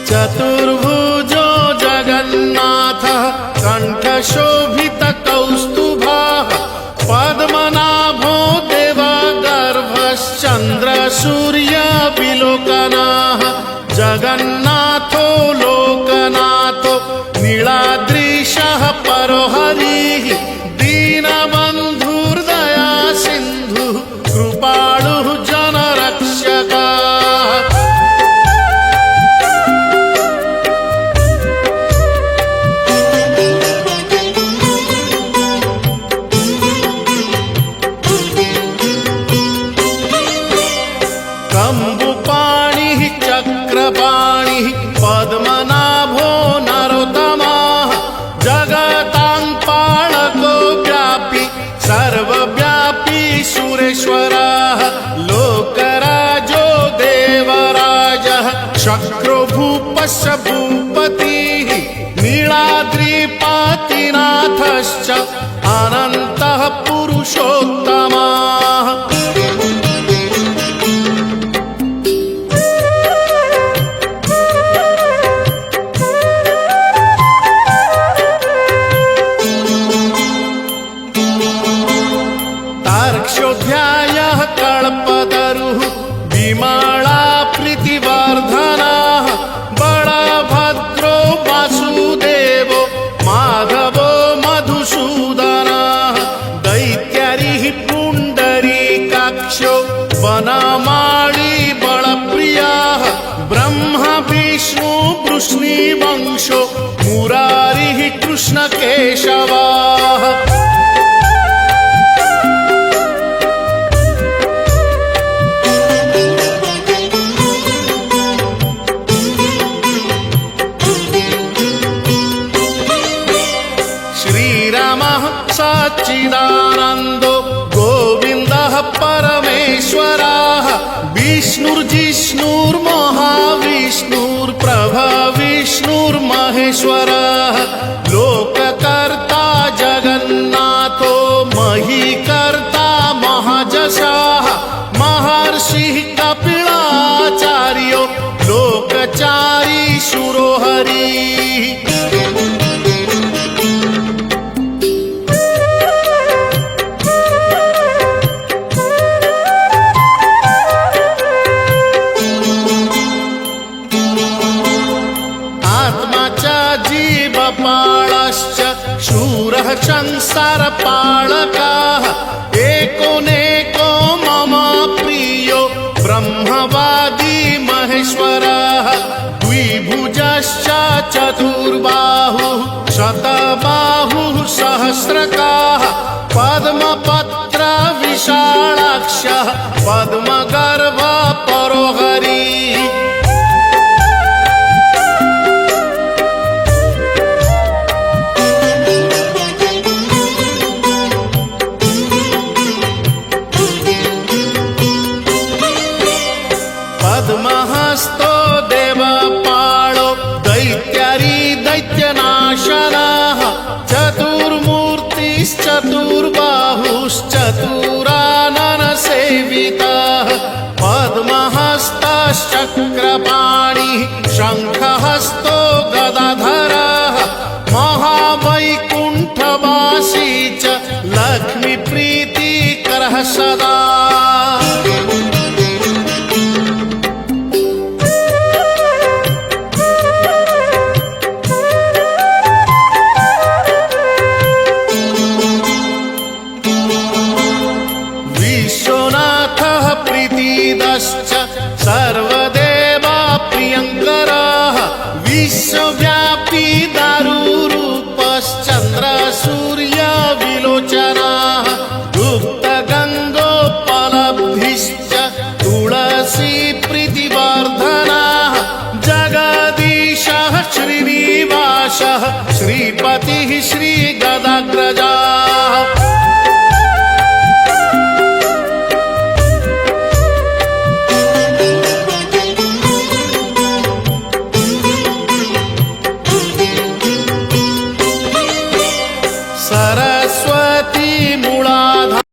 चतुर्भुजो जगन्नाथः कण्ठशोभितकौस्तुभः पद्मनाभो देवगर्भश्चन्द्रसूर्यविलोकनः जगन्नाथो लोकनाथो नीलाद्रीशः परो हरिः दीनबन्धुर्दया सिन्धुः कृपालुः जनरक्षकः। कम्बुपाणिः चक्रपाणिः पद्मनाभो नरोत्तमः जगतां पालको व्यापी सर्वव्यापी सुरेश्वरः लोकराजो देवराजः शक्रो भूपस्य भूपतिः नीलाद्रिपतिनाथश्च अनन्तः पुरुषोत्तमः। तार्क्ष्योऽध्यायः कल्पतरुः विमला प्रीतिवर्धनः बलभद्रो वासुदेवो माधवो मधुसूदनः दैत्यारिः पुण्डरीकाक्षो वनमाली बलप्रियः ब्रह्मा विष्णु वृष्णिवंशो मुरारिः कृष्णकेशवः। श्रीरामः सच्चिदानन्दो गोविन्दः परमेश्वरः विष्णुर्जिष्णुर्महाविष्णुर्प्रभविष्णुर्महेश्वरः लोककर्ता जगन्नाथो महीकर्ता महाजशः महर्षिः कपिलाचार्यो लोकचारी सुरोहरिः। जीवपालश्च शूरः संसारपालकः एकोनेको मम प्रियो ब्रह्मवादी महेश्वरः द्विभुजश्च चतुर्बाहुः शतबाहुः सहस्रकः पद्मपत्र विशालाक्षः पद्मगर्भ परो हरिः। पद्महस्तो देवपालो दैत्यारी दैत्यनाशनः चतुर्मूर्तिश्चतुर्बाहुश्चतुराननसेवितः पद्महस्तश्चक्रपाणिः शङ्खहस्तो गदाधरः महावैकुण्ठवासी च लक्ष्मीप्रीतिकरः सदा। विश्वनाथः प्रीतिदश्च सर्वदेवा प्रियङ्करः विश्वव्यापी दारुरूपश्चन्द्रसूर्यविलोचनः गुप्तगन्धोपलब्धिश्च तुलसी प्रीतिवर्धनः जगदीशः श्रीनिवासः श्रीपतिः श्रीगदाग्रजः।